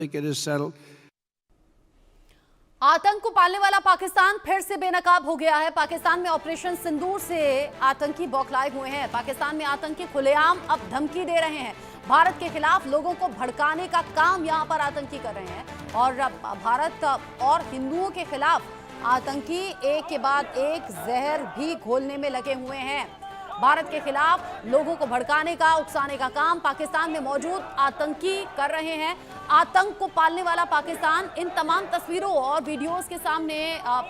It is settled. आतंक को पालने वाला पाकिस्तान फिर से बेनकाब हो गया है। पाकिस्तान में ऑपरेशन सिंदूर से आतंकी बौखलाए हुए हैं। पाकिस्तान में आतंकी खुलेआम अब धमकी दे रहे हैं। भारत के खिलाफ लोगों को भड़काने का काम यहां पर आतंकी कर रहे हैं और भारत और हिंदुओं के खिलाफ आतंकी एक के बाद एक जहर भी घोलने में लगे हुए हैं। भारत के खिलाफ लोगों को भड़काने का, उकसाने का काम पाकिस्तान में मौजूद आतंकी कर रहे हैं। आतंक को पालने वाला पाकिस्तान इन तमाम तस्वीरों और वीडियोस के सामने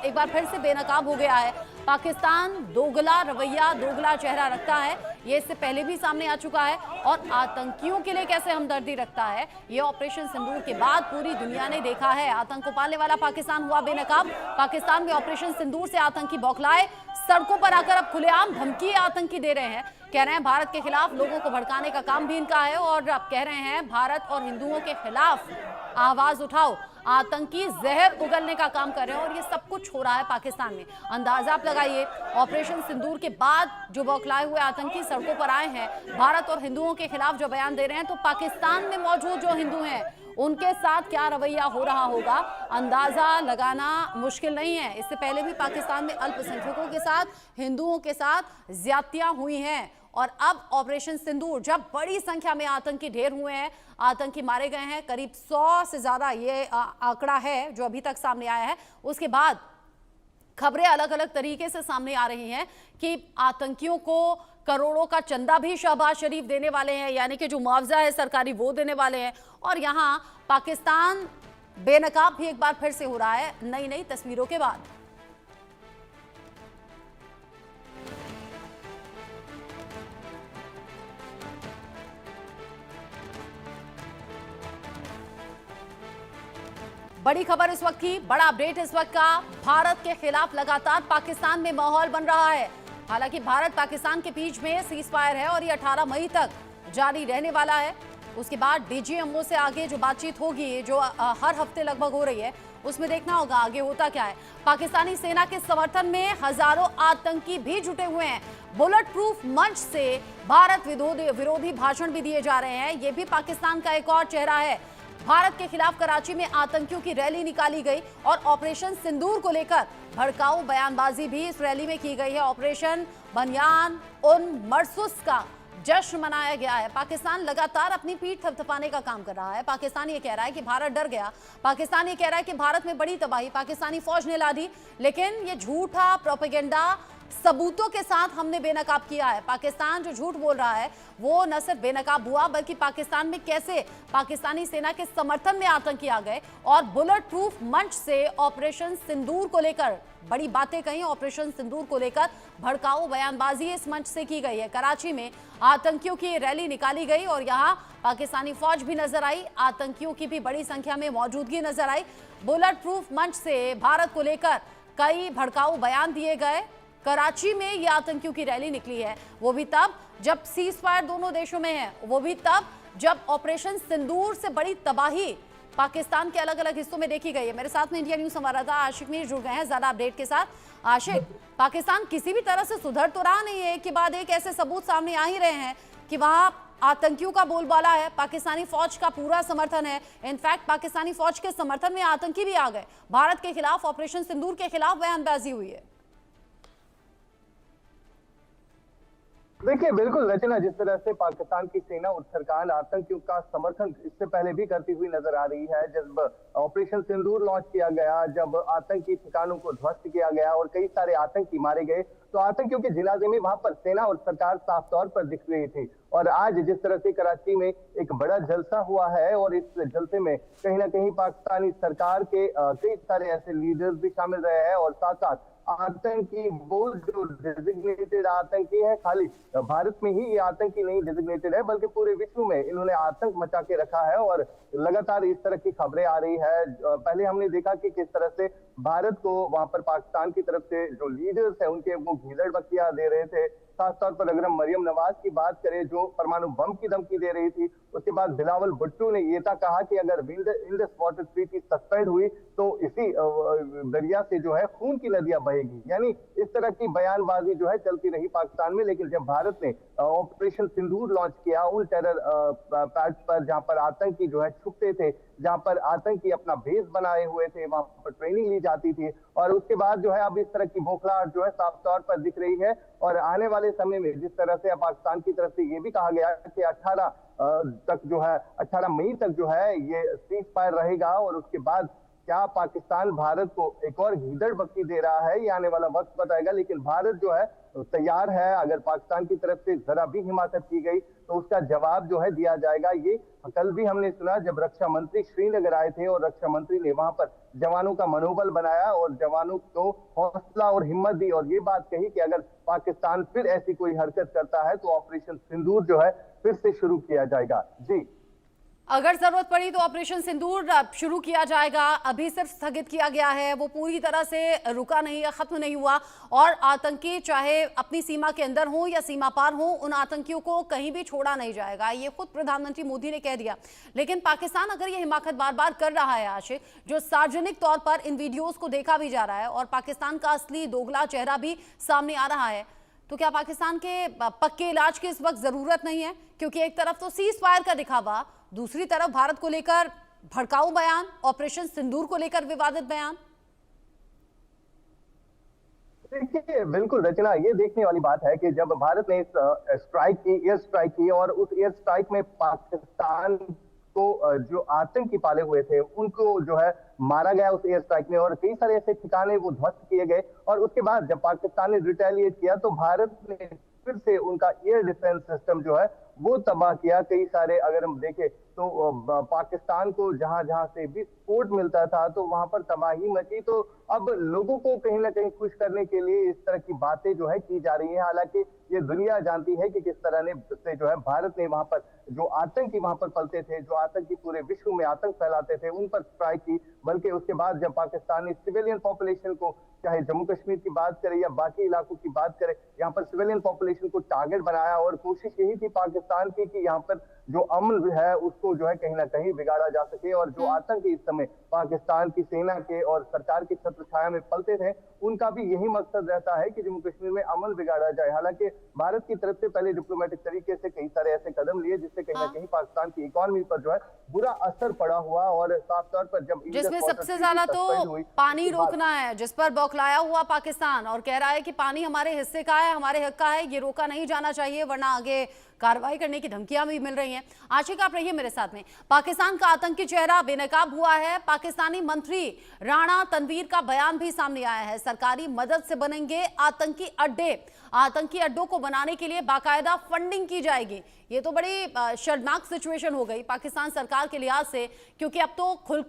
एक बार फिर से बेनकाब हो गया है। पाकिस्तान दोगला रवैया, दोगला चेहरा रखता है। ये इससे पहले भी सामने आ चुका है और आतंकियों के लिए कैसे हमदर्दी रखता है, ये ऑपरेशन सिंदूर के बाद पूरी दुनिया ने देखा है। आतंक को पालने वाला पाकिस्तान हुआ बेनकाब। पाकिस्तान में ऑपरेशन सिंदूर से आतंकी बौखलाए, सड़कों पर आकर अब खुलेआम धमकी आतंकी दे रहे हैं। कह रहे हैं भारत के खिलाफ लोगों को भड़काने का काम भी इनका है और अब कह रहे हैं भारत और हिंदुओं के खिलाफ आवाज उठाओ। आतंकी जहर उगलने का काम कर रहे हैं और ये सब कुछ हो रहा है पाकिस्तान में। अंदाजा आप लगाइए, ऑपरेशन सिंदूर के बाद जो बौखलाए हुए आतंकी सड़कों पर आए हैं, भारत और हिंदुओं के खिलाफ जो बयान दे रहे हैं, तो पाकिस्तान में मौजूद जो हिंदू हैं उनके साथ क्या रवैया हो रहा होगा, अंदाजा लगाना मुश्किल नहीं है। इससे पहले भी पाकिस्तान में अल्पसंख्यकों के साथ, हिंदुओं के साथ ज्यादतियां हुई हैं और अब ऑपरेशन सिंदूर, जब बड़ी संख्या में आतंकी ढेर हुए हैं, आतंकी मारे गए हैं, करीब 100 से ज्यादा ये आंकड़ा है जो अभी तक सामने आया है, उसके बाद खबरें अलग अलग तरीके से सामने आ रही हैं कि आतंकियों को करोड़ों का चंदा भी शहबाज शरीफ देने वाले हैं, यानी कि जो मुआवजा है सरकारी वो देने वाले हैं। और यहां पाकिस्तान बेनकाब भी एक बार फिर से हो रहा है नई नई तस्वीरों के बाद। बड़ी खबर इस वक्त की, बड़ा अपडेट इस वक्त का, भारत के खिलाफ लगातार पाकिस्तान में माहौल बन रहा है। हालांकि भारत पाकिस्तान के बीच में सीज फायर है और ये 18 मई तक जारी रहने वाला है। उसके बाद डीजीएमओ से आगे जो बातचीत होगी, जो हर हफ्ते लगभग हो रही है, उसमें देखना होगा आगे होता क्या है। पाकिस्तानी सेना के समर्थन में हजारों आतंकी भी जुटे हुए हैं। बुलेट प्रूफ मंच से भारत विरोधी भाषण भी दिए जा रहे हैं। ये भी पाकिस्तान का एक और चेहरा है। भारत के खिलाफ कराची में आतंकियों की रैली निकाली गई और ऑपरेशन सिंदूर को लेकर भड़काऊ बयानबाजी भी इस रैली में की गई है। ऑपरेशन बनियान उन मरसुस का जश्न मनाया गया है। पाकिस्तान लगातार अपनी पीठ थपथपाने का काम कर रहा है। पाकिस्तान ये कह रहा है कि भारत डर गया, पाकिस्तान ये कह रहा है कि भारत में बड़ी तबाही पाकिस्तानी फौज ने ला दी, लेकिन ये झूठा प्रोपेगेंडा सबूतों के साथ हमने बेनकाब किया है। पाकिस्तान जो झूठ बोल रहा है वो न सिर्फ बेनकाब हुआ, बल्कि पाकिस्तान में कैसे पाकिस्तानी सेना के समर्थन में आतंकी आ गए और बुलेट प्रूफ मंच से ऑपरेशन सिंदूर को लेकर बड़ी बातें कही। ऑपरेशन सिंदूर को लेकर भड़काऊ बयानबाजी इस मंच से की गई है। कराची में आतंकियों की रैली निकाली गई और यहाँ पाकिस्तानी फौज भी नजर आई, आतंकियों की भी बड़ी संख्या में मौजूदगी नजर आई। बुलेट प्रूफ मंच से भारत को लेकर कई भड़काऊ बयान दिए गए। कराची में ये आतंकियों की रैली निकली है, वो भी तब जब सीज फायर दोनों देशों में है, वो भी तब जब ऑपरेशन सिंदूर से बड़ी तबाही पाकिस्तान के अलग अलग हिस्सों में देखी गई है। मेरे साथ में इंडिया न्यूज संवाददाता आशिक मीर जुड़ गए हैं ज्यादा अपडेट के साथ। आशिक, पाकिस्तान किसी भी तरह से सुधर तो रहा नहीं है, एक के बाद एक ऐसे सबूत सामने आ ही रहे हैं कि वहां आतंकियों का बोलबाला है, पाकिस्तानी फौज का पूरा समर्थन है। इनफैक्ट पाकिस्तानी फौज के समर्थन में आतंकी भी आ गए। भारत के खिलाफ ऑपरेशन सिंदूर के खिलाफ बयानबाजी हुई है। देखिए, बिल्कुल रचना, जिस तरह से पाकिस्तान की सेना और सरकार आतंकियों का समर्थन इससे पहले भी करती हुई नजर आ रही है। जब ऑपरेशन सिंदूर लॉन्च किया गया, जब आतंकी ठिकानों को ध्वस्त किया गया और कई सारे आतंकी मारे गए, तो आतंकियों के जिनाजे में वहां पर सेना और सरकार साफ तौर पर दिख रही थी। और आज जिस तरह से कराची में एक बड़ा जलसा हुआ है और इस जलसे में कहीं ना कहीं पाकिस्तानी सरकार के कई सारे ऐसे लीडर्स भी शामिल रहे हैं और साथ साथ आतंकी वो जो डेजिग्नेटेड आतंकी है, खाली भारत में ही ये आतंकी नहीं डेजिग्नेटेड है, बल्कि पूरे विश्व में इन्होंने आतंक मचा के रखा है। और लगातार इस तरह की खबरें आ रही है। पहले हमने देखा कि किस तरह से भारत को वहां पर पाकिस्तान की तरफ से जो लीडर्स है उनके वो घीलड़ बत्तियां दे रहे थे। खास तौर पर अगर हम मरियम नवाज की बात करें, जो परमाणु बम की धमकी दे रही थी, उसके बाद बिलावल भुट्टो ने ये तक कहा कि अगर इंडस वाटर ट्रीटी सस्पेंड हुई तो इसी दरिया से जो है खून की नदियां बहेगी। यानी इस तरह की बयानबाजी जो है चलती रही पाकिस्तान में। लेकिन जब भारत ने ऑपरेशन सिंदूर लॉन्च किया उन टेरर पैड्स पर जहां पर आतंकी जो है छुपते थे, जहां पर आतंकी अपना बेस बनाए हुए थे, वहां पर ट्रेनिंग ली जाती थी। और उसके बाद जो है अब इस तरह की बौखलाहट जो है साफ तौर पर दिख रही है। और आने वाले समय में जिस तरह से पाकिस्तान की तरफ से ये भी कहा गया कि 18 तक जो है 18 मई तक जो है ये सीज फायर रहेगा, और उसके बाद क्या पाकिस्तान भारत को एक और गीदड़ बत्ती दे रहा है, ये आने वाला वक्त बताएगा। लेकिन भारत जो है तैयार है, अगर पाकिस्तान की तरफ से जरा भी हिमाकत की गई तो उसका जवाब जो है दिया जाएगा। ये कल भी हमने सुना जब रक्षा मंत्री श्रीनगर आए थे और रक्षा मंत्री ने वहां पर जवानों का मनोबल बनाया और जवानों को हौसला और हिम्मत दी, और ये बात कही कि अगर पाकिस्तान फिर ऐसी कोई हरकत करता है तो ऑपरेशन सिंदूर जो है फिर से शुरू किया जाएगा। जी, अगर जरूरत पड़ी तो ऑपरेशन सिंदूर शुरू किया जाएगा। अभी सिर्फ स्थगित किया गया है, वो पूरी तरह से रुका नहीं है, खत्म नहीं हुआ। और आतंकी चाहे अपनी सीमा के अंदर हो या सीमा पार हो, उन आतंकियों को कहीं भी छोड़ा नहीं जाएगा, ये खुद प्रधानमंत्री मोदी ने कह दिया। लेकिन पाकिस्तान अगर ये हिमाकत बार बार कर रहा है आशिक, जो सार्वजनिक तौर पर इन वीडियोज को देखा भी जा रहा है और पाकिस्तान का असली दोगला चेहरा भी सामने आ रहा है, तो क्या पाकिस्तान के पक्के इलाज की इस वक्त जरूरत नहीं है? क्योंकि एक तरफ तो सीज फायर का दिखावा, दूसरी तरफ भारत को लेकर भड़काऊ बयान, ऑपरेशन सिंदूर को लेकर विवादित बयान। देखिए बिल्कुल रचना, ये देखने वाली बात है कि जब भारत ने इस स्ट्राइक की, एयर स्ट्राइक की, और उस एयर स्ट्राइक में पाकिस्तान को जो आतंकी पाले हुए थे उनको जो है मारा गया उस एयर स्ट्राइक में, और कई सारे ऐसे ठिकाने वो ध्वस्त किए गए। और उसके बाद जब पाकिस्तान ने रिटेलिएट किया तो भारत ने फिर से उनका एयर डिफेंस सिस्टम जो है वो तबाह किया। कई सारे अगर हम देखें तो पाकिस्तान को जहां जहां से भी सपोर्ट मिलता था तो वहां पर तबाही मची। तो अब लोगों को कहीं ना कहीं खुश करने के लिए इस तरह की बातें जो है की जा रही है। हालांकि ये दुनिया जानती है कि किस तरह ने से जो है भारत ने वहां पर जो आतंकी वहां पर पलते थे, जो आतंकी पूरे विश्व में आतंक फैलाते थे, उन पर स्ट्राइक की। बल्कि उसके बाद जब पाकिस्तान ने सिविलियन पॉपुलेशन को, चाहे जम्मू कश्मीर की बात करें या बाकी इलाकों की बात करें, यहाँ पर सिविलियन पॉपुलेशन को टारगेट बनाया, और कोशिश यही थी पाकिस्तान की कि यहाँ पर जो अमन है उसको जो है कहीं ना कहीं बिगाड़ा जा सके। और जो आतंकी इस समय पाकिस्तान की सेना के और सरकार की छत्र छाया में पलते थे, उनका भी यही मकसद रहता है कि जम्मू कश्मीर में अमन बिगाड़ा जाए। हालांकि भारत की तरफ से पहले डिप्लोमेटिक तरीके से कई सारे ऐसे कदम लिए जिससे कहीं ना कहीं पाकिस्तान की इकोनॉमी पर जो है बुरा असर पड़ा हुआ। और साफ तौर पर जब जिसमें सबसे ज्यादा तो पानी रोकना है, जिस पर बौखलाया हुआ पाकिस्तान और कह रहा है कि पानी हमारे हिस्से का है, हमारे हक का है, ये रोका नहीं जाना चाहिए, वरना आगे कार्रवाई करने की धमकियां भी मिल रही हैं। आशिक आप रहिए मेरे साथ में। पाकिस्तान का आतंकी चेहरा बेनकाब हुआ है। पाकिस्तानी मंत्री राणा तनवीर का बयान भी सामने आया है। सरकारी मदद से बनेंगे आतंकी अड्डे, आतंकी अड्डों को बनाने के लिए बाकायदा फंडिंग की जाएगी। ये तो बड़ी शर्मनाक सिचुएशन हो गई पाकिस्तान सरकार के लिहाज से, क्योंकि अब तो खुल